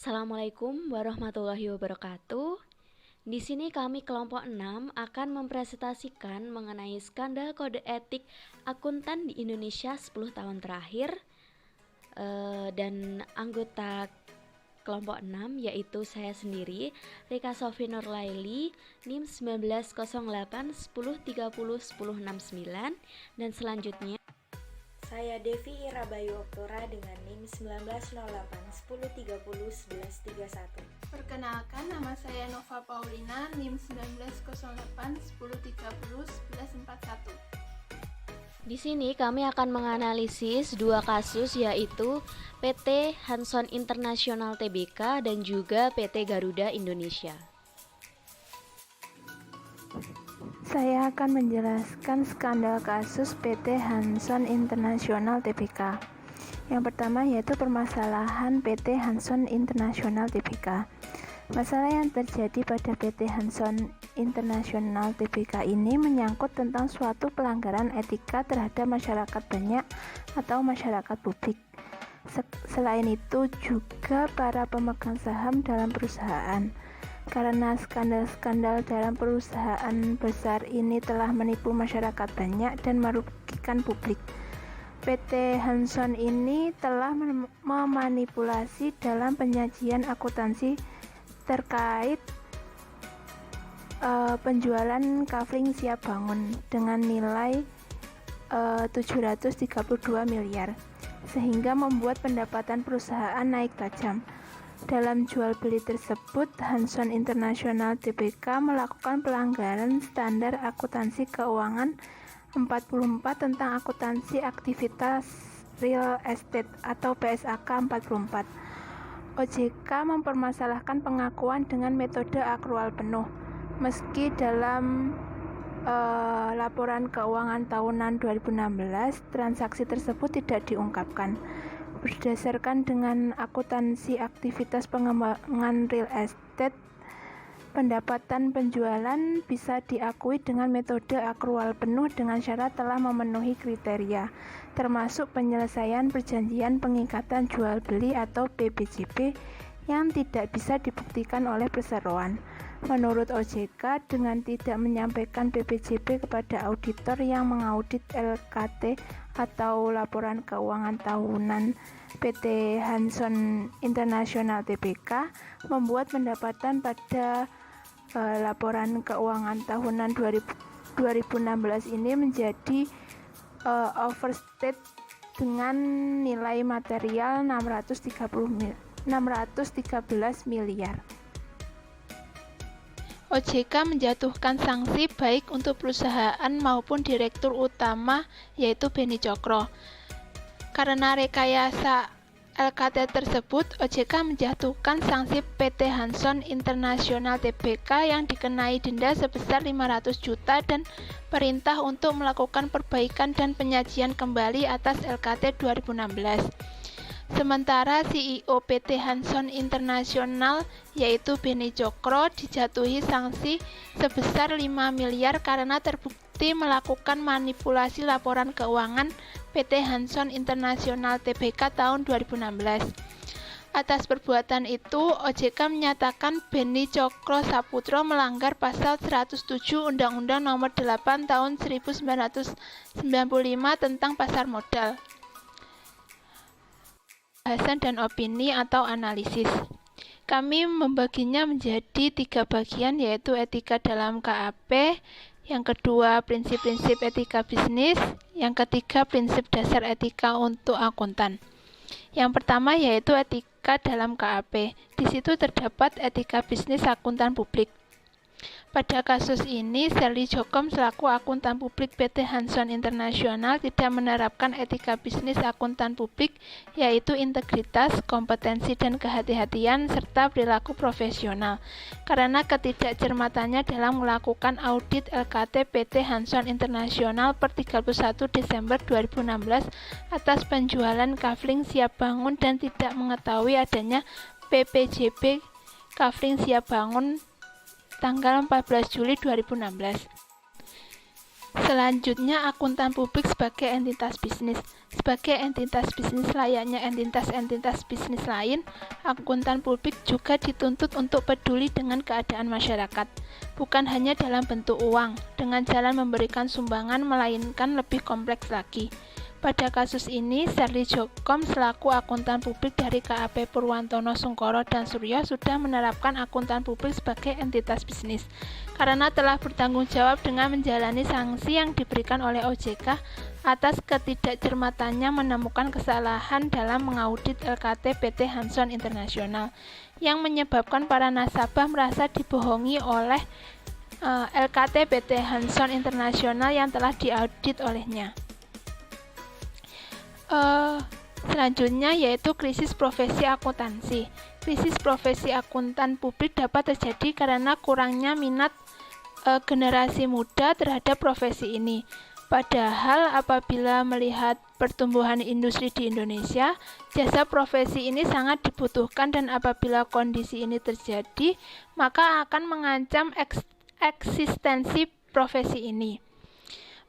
Assalamualaikum warahmatullahi wabarakatuh. Di sini kami kelompok 6 akan mempresentasikan mengenai skandal kode etik akuntan di Indonesia 10 tahun terakhir. Dan anggota kelompok 6 yaitu saya sendiri, Rika Sofi Nurlaili, NIM 1908 10 30 10 69, dan selanjutnya saya Devi Irabayu Oktora dengan NIM 1908 10 30 11 31. Perkenalkan, nama saya Nova Paulina, NIM 1908 10 30 11 41. Di sini kami akan menganalisis dua kasus, yaitu PT Hanson International Tbk dan juga PT Garuda Indonesia. Saya akan menjelaskan skandal kasus PT Hanson International Tbk. Yang pertama yaitu permasalahan PT Hanson International Tbk. Masalah yang terjadi pada PT Hanson International Tbk ini menyangkut tentang suatu pelanggaran etika terhadap masyarakat banyak atau masyarakat publik. Selain itu juga para pemegang saham dalam perusahaan. Karena skandal-skandal dalam perusahaan besar ini telah menipu masyarakat banyak dan merugikan publik. PT Hanson ini telah memanipulasi dalam penyajian akuntansi terkait penjualan kafling siap bangun dengan nilai 732 miliar, sehingga membuat pendapatan perusahaan naik tajam. Dalam jual beli tersebut, Hanson International Tbk melakukan pelanggaran standar akuntansi keuangan 44 tentang akuntansi aktivitas real estate atau PSAK 44. OJK mempermasalahkan pengakuan dengan metode akrual penuh, meski dalam laporan keuangan tahunan 2016 transaksi tersebut tidak diungkapkan. Berdasarkan dengan akuntansi aktivitas pengembangan real estate, pendapatan penjualan bisa diakui dengan metode akrual penuh dengan syarat telah memenuhi kriteria, termasuk penyelesaian perjanjian pengikatan jual beli atau PPJP yang tidak bisa dibuktikan oleh perseroan. Menurut OJK, dengan tidak menyampaikan PPJP kepada auditor yang mengaudit LKT atau laporan keuangan tahunan PT Hanson International Tbk, membuat pendapatan pada laporan keuangan tahunan 2016 ini menjadi overstate dengan nilai material 613 miliar. OJK menjatuhkan sanksi baik untuk perusahaan maupun direktur utama, yaitu Beni Cokro. Karena rekayasa LKT tersebut, OJK menjatuhkan sanksi PT Hanson International Tbk yang dikenai denda sebesar 500 juta dan perintah untuk melakukan perbaikan dan penyajian kembali atas LKT 2016. Sementara CEO PT Hanson International yaitu Beni Cokro dijatuhi sanksi sebesar 5 miliar karena terbukti melakukan manipulasi laporan keuangan PT Hanson International Tbk tahun 2016. Atas perbuatan itu, OJK menyatakan Beni Cokro Saputro melanggar pasal 107 Undang-Undang Nomor 8 Tahun 1995 tentang pasar modal. Bahasan dan opini atau analisis. Kami membaginya menjadi 3 bagian, yaitu etika dalam KAP, yang kedua prinsip-prinsip etika bisnis, yang ketiga prinsip dasar etika untuk akuntan. Yang pertama yaitu etika dalam KAP. Di situ terdapat etika bisnis akuntan publik. Pada kasus ini, Sherly Jokom selaku akuntan publik PT Hanson International tidak menerapkan etika bisnis akuntan publik, yaitu integritas, kompetensi, dan kehati-hatian, serta perilaku profesional. Karena ketidakcermatannya dalam melakukan audit LKT PT Hanson International per 31 Desember 2016 atas penjualan kafling siap bangun dan tidak mengetahui adanya PPJP kafling siap bangun tanggal 14 Juli 2016. Selanjutnya, akuntan publik sebagai entitas bisnis. Sebagai entitas bisnis layaknya entitas-entitas bisnis lain, akuntan publik juga dituntut untuk peduli dengan keadaan masyarakat, bukan hanya dalam bentuk uang, dengan jalan memberikan sumbangan, melainkan lebih kompleks lagi. Pada kasus ini, Serly Jogom selaku akuntan publik dari KAP Purwantono Sungkoro dan Suryo sudah menerapkan akuntan publik sebagai entitas bisnis karena telah bertanggung jawab dengan menjalani sanksi yang diberikan oleh OJK atas ketidakcermatannya menemukan kesalahan dalam mengaudit LKT PT Hanson International yang menyebabkan para nasabah merasa dibohongi oleh LKT PT Hanson International yang telah diaudit olehnya. Selanjutnya yaitu krisis profesi akuntansi. Krisis profesi akuntan publik dapat terjadi karena kurangnya minat generasi muda terhadap profesi ini. Padahal apabila melihat pertumbuhan industri di Indonesia, jasa profesi ini sangat dibutuhkan dan apabila kondisi ini terjadi, maka akan mengancam eksistensi profesi ini.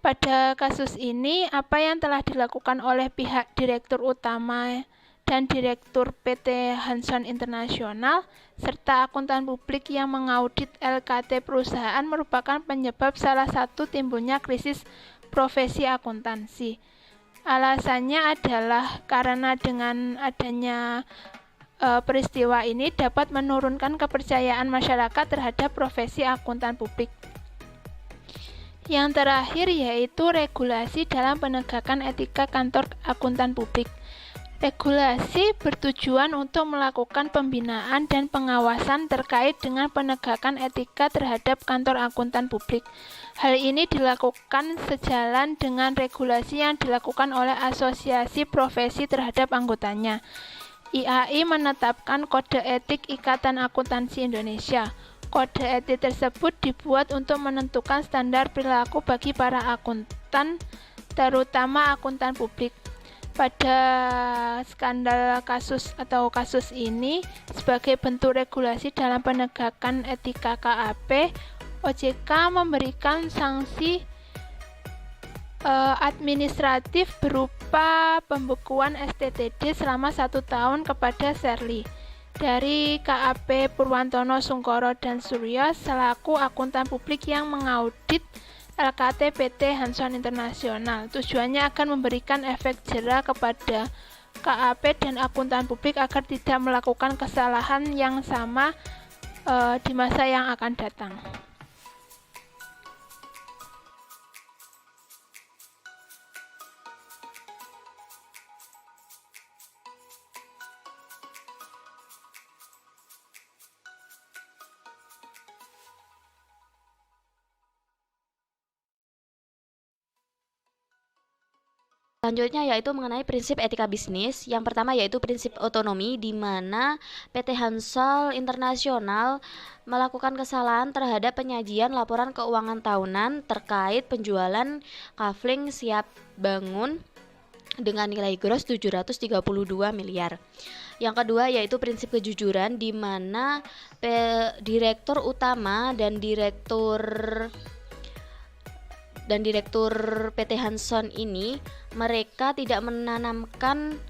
Pada kasus ini, apa yang telah dilakukan oleh pihak Direktur Utama dan Direktur PT Hanson International serta akuntan publik yang mengaudit LKT perusahaan merupakan penyebab salah satu timbulnya krisis profesi akuntansi. Alasannya adalah karena dengan adanya peristiwa ini dapat menurunkan kepercayaan masyarakat terhadap profesi akuntan publik. Yang terakhir yaitu regulasi dalam penegakan etika kantor akuntan publik. Regulasi bertujuan untuk melakukan pembinaan dan pengawasan terkait dengan penegakan etika terhadap kantor akuntan publik. Hal ini dilakukan sejalan dengan regulasi yang dilakukan oleh Asosiasi Profesi terhadap anggotanya. IAI menetapkan Kode Etik Ikatan Akuntansi Indonesia. Kode etik tersebut dibuat untuk menentukan standar perilaku bagi para akuntan, terutama akuntan publik. Pada skandal kasus ini, sebagai bentuk regulasi dalam penegakan etika KAP, OJK memberikan sanksi administratif berupa pembekuan STTD selama 1 tahun kepada Serly dari KAP Purwantono Sungkoro dan Suryo selaku akuntan publik yang mengaudit LKT PT Hanson International. Tujuannya akan memberikan efek jera kepada KAP dan akuntan publik agar tidak melakukan kesalahan yang sama di masa yang akan datang. Selanjutnya yaitu mengenai prinsip etika bisnis. Yang pertama yaitu prinsip otonomi, di mana PT Hanson International melakukan kesalahan terhadap penyajian laporan keuangan tahunan terkait penjualan kafling siap bangun dengan nilai gross 732 miliar. Yang kedua yaitu prinsip kejujuran, di mana Direktur Utama dan Direktur PT Hanson ini mereka tidak menanamkan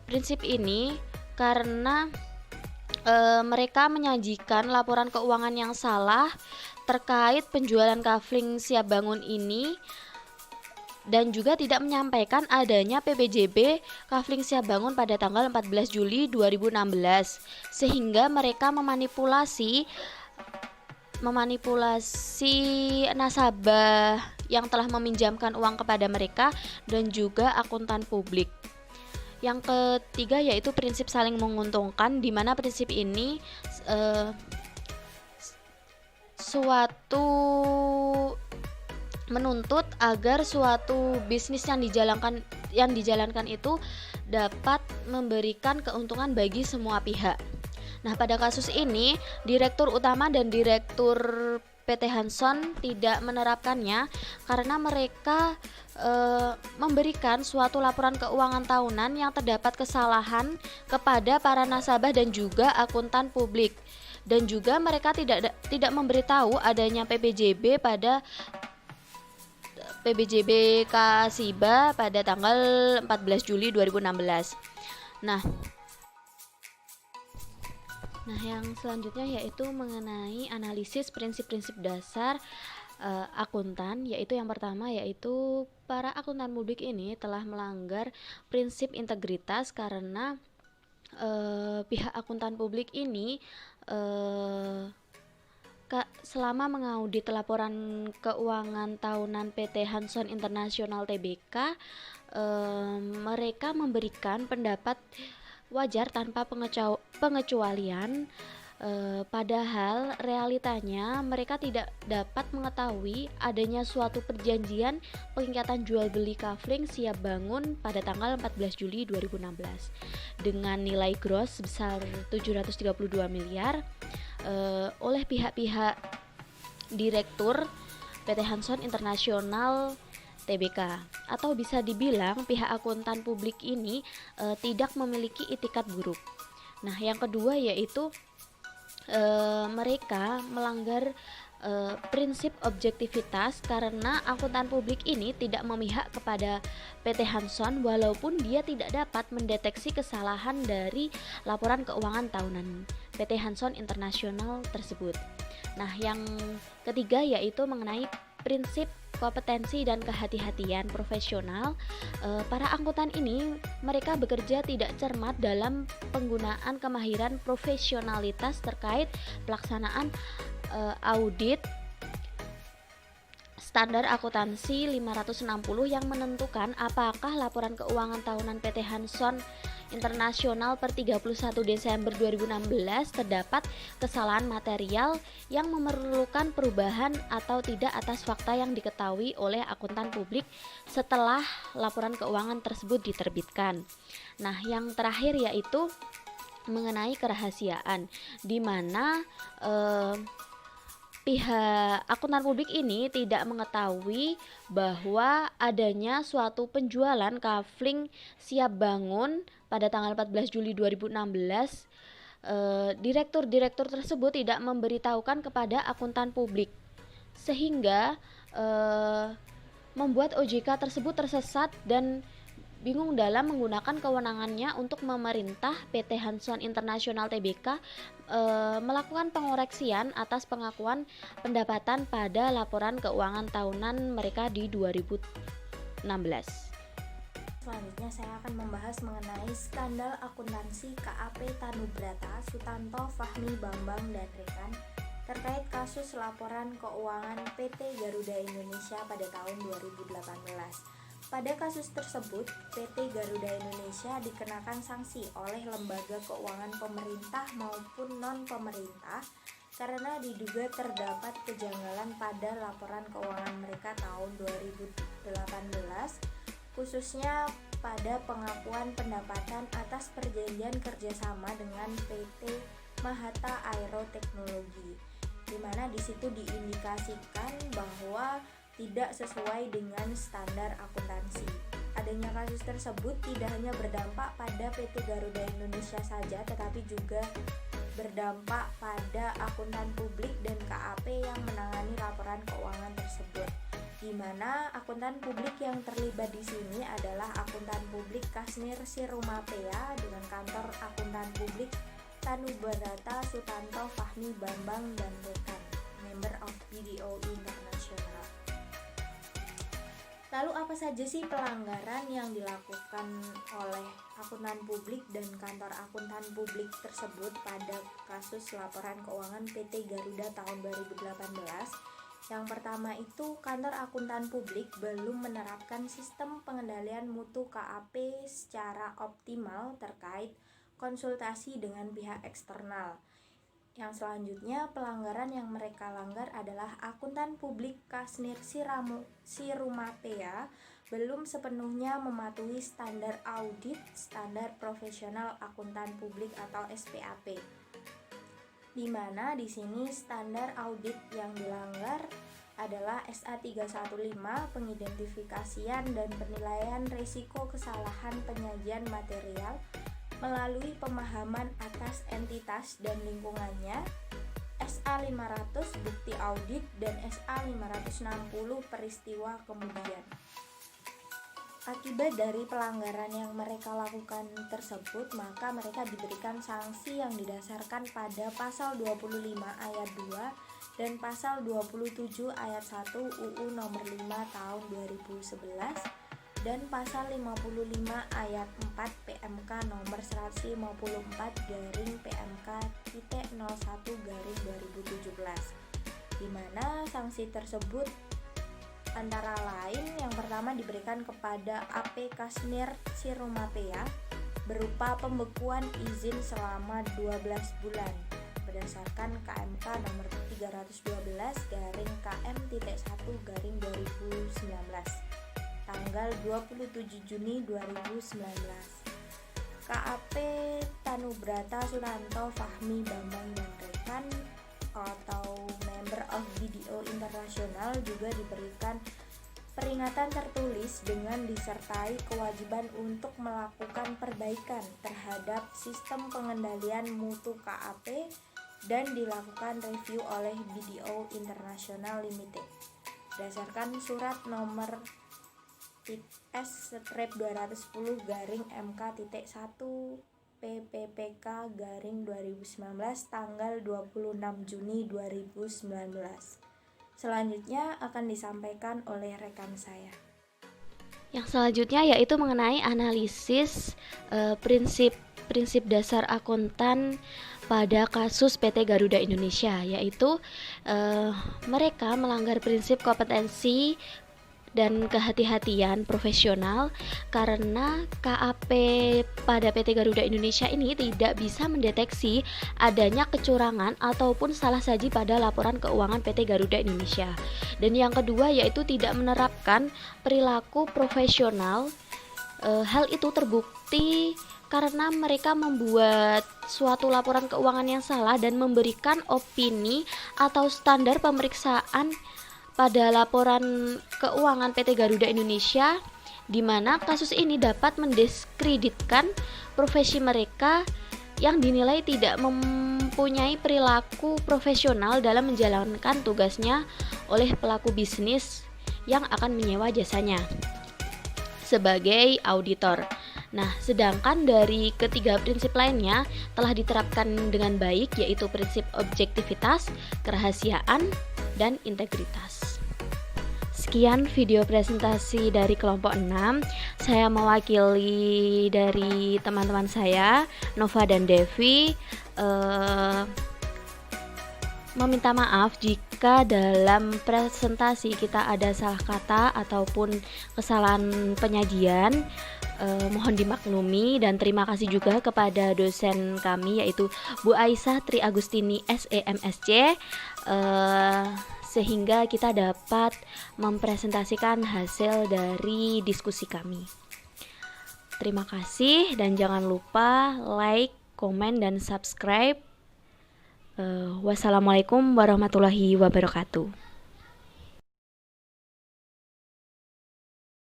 prinsip ini karena mereka menyajikan laporan keuangan yang salah terkait penjualan kafling siap bangun ini dan juga tidak menyampaikan adanya PPJB kafling siap bangun pada tanggal 14 Juli 2016 sehingga mereka memanipulasi nasabah yang telah meminjamkan uang kepada mereka dan juga akuntan publik. Yang ketiga yaitu prinsip saling menguntungkan, di mana prinsip ini menuntut agar suatu bisnis yang dijalankan itu dapat memberikan keuntungan bagi semua pihak. Nah, pada kasus ini, Direktur Utama dan Direktur PT Hanson tidak menerapkannya karena mereka memberikan suatu laporan keuangan tahunan yang terdapat kesalahan kepada para nasabah dan juga akuntan publik. Dan juga mereka tidak memberitahu adanya PPJB pada PBJB Kasiba pada tanggal 14 Juli 2016. Nah, yang selanjutnya yaitu mengenai analisis prinsip-prinsip dasar akuntan, yaitu yang pertama yaitu para akuntan publik ini telah melanggar prinsip integritas karena pihak akuntan publik ini selama mengaudit laporan keuangan tahunan PT Hanson International Tbk, mereka memberikan pendapat wajar tanpa pengecualian, padahal realitanya mereka tidak dapat mengetahui adanya suatu perjanjian pengikatan jual beli kafling siap bangun pada tanggal 14 Juli 2016 dengan nilai gross sebesar 732 miliar oleh pihak-pihak direktur PT Hanson International Tbk, atau bisa dibilang pihak akuntan publik ini tidak memiliki itikat buruk. Nah, yang kedua yaitu mereka melanggar prinsip objektivitas karena akuntan publik ini tidak memihak kepada PT Hanson walaupun dia tidak dapat mendeteksi kesalahan dari laporan keuangan tahunan PT Hanson International tersebut. Nah, yang ketiga yaitu mengenai prinsip kompetensi dan kehati-hatian profesional. Para akuntan ini mereka bekerja tidak cermat dalam penggunaan kemahiran profesionalitas terkait pelaksanaan audit standar akuntansi 560 yang menentukan apakah laporan keuangan tahunan PT Hanson Internasional per 31 Desember 2016 terdapat kesalahan material yang memerlukan perubahan atau tidak atas fakta yang diketahui oleh akuntan publik setelah laporan keuangan tersebut diterbitkan. Nah, yang terakhir yaitu mengenai kerahasiaan, di mana pihak akuntan publik ini tidak mengetahui bahwa adanya suatu penjualan kafling siap bangun pada tanggal 14 Juli 2016. Direktur-direktur tersebut tidak memberitahukan kepada akuntan publik sehingga membuat OJK tersebut tersesat dan bingung dalam menggunakan kewenangannya untuk memerintah PT Hanson International Tbk melakukan pengoreksian atas pengakuan pendapatan pada laporan keuangan tahunan mereka di 2016. Selanjutnya saya akan membahas mengenai skandal akuntansi KAP Tanubrata, Sutanto, Fahmi, Bambang, dan rekan terkait kasus laporan keuangan PT Garuda Indonesia pada tahun 2018. Pada kasus tersebut, PT Garuda Indonesia dikenakan sanksi oleh lembaga keuangan pemerintah maupun non-pemerintah karena diduga terdapat kejanggalan pada laporan keuangan mereka tahun 2018, khususnya pada pengakuan pendapatan atas perjanjian kerjasama dengan PT Mahata Aero Teknologi, di mana di situ diindikasikan bahwa tidak sesuai dengan standar akuntansi. Adanya kasus tersebut tidak hanya berdampak pada PT Garuda Indonesia saja, tetapi juga berdampak pada akuntan publik dan KAP yang menangani laporan keuangan tersebut. Di mana akuntan publik yang terlibat di sini adalah akuntan publik Kasnir Sirumapea dengan kantor akuntan publik Tanubrata, Sutanto, Fahmi, Bambang, dan rekan, member of BDO International. Lalu apa saja sih pelanggaran yang dilakukan oleh akuntan publik dan kantor akuntan publik tersebut pada kasus laporan keuangan PT Garuda tahun 2018? Yang pertama itu, kantor akuntan publik belum menerapkan sistem pengendalian mutu KAP secara optimal terkait konsultasi dengan pihak eksternal. Yang selanjutnya, pelanggaran yang mereka langgar adalah akuntan publik Kasnir Sirumapea belum sepenuhnya mematuhi standar audit, standar profesional akuntan publik atau SPAP. Di mana di sini standar audit yang dilanggar adalah SA 315, pengidentifikasian dan penilaian risiko kesalahan penyajian material melalui pemahaman atas entitas dan lingkungannya. SA500 bukti audit dan SA560 peristiwa kemudian. Akibat dari pelanggaran yang mereka lakukan tersebut, maka mereka diberikan sanksi yang didasarkan pada pasal 25 ayat 2 dan pasal 27 ayat 1 UU nomor 5 tahun 2011 dan pasal 55 ayat 4 PMK nomor 154 garing PMK titik 01 garing 2017, di mana sanksi tersebut antara lain yang pertama diberikan kepada AP Kasmir Sirumapea berupa pembekuan izin selama 12 bulan berdasarkan KMK nomor 312 garing KM.1 garing 2019 tanggal 27 Juni 2019. KAP Tanubrata Sutanto Fahmi Bambang dan Rekan atau Member of BDO Internasional juga diberikan peringatan tertulis dengan disertai kewajiban untuk melakukan perbaikan terhadap sistem pengendalian mutu KAP dan dilakukan review oleh BDO International Limited berdasarkan surat nomor S/210 garing MK.1 PPPK garing 2019 tanggal 26 Juni 2019. Selanjutnya akan disampaikan oleh rekan saya. Yang selanjutnya yaitu mengenai analisis prinsip dasar akuntan pada kasus PT Garuda Indonesia, yaitu mereka melanggar prinsip kompetensi dan kehati-hatian profesional karena KAP pada PT Garuda Indonesia ini tidak bisa mendeteksi adanya kecurangan ataupun salah saji pada laporan keuangan PT Garuda Indonesia. Dan yang kedua yaitu tidak menerapkan perilaku profesional. Hal itu terbukti karena mereka membuat suatu laporan keuangan yang salah dan memberikan opini atau standar pemeriksaan pada laporan keuangan PT Garuda Indonesia, di mana kasus ini dapat mendiskreditkan profesi mereka yang dinilai tidak mempunyai perilaku profesional dalam menjalankan tugasnya oleh pelaku bisnis yang akan menyewa jasanya sebagai auditor. Nah, sedangkan dari ketiga prinsip lainnya telah diterapkan dengan baik, yaitu prinsip objektivitas, kerahasiaan, dan integritas. Sekian video presentasi dari kelompok 6. Saya mewakili dari teman-teman saya, Nova dan Devi, meminta maaf jika dalam presentasi kita ada salah kata ataupun kesalahan penyajian. Mohon dimaklumi dan terima kasih juga kepada dosen kami yaitu Bu Aisyah Tri Agustini SEMSC, sehingga kita dapat mempresentasikan hasil dari diskusi kami. Terima kasih dan jangan lupa like, komen, dan subscribe. Wassalamualaikum warahmatullahi wabarakatuh.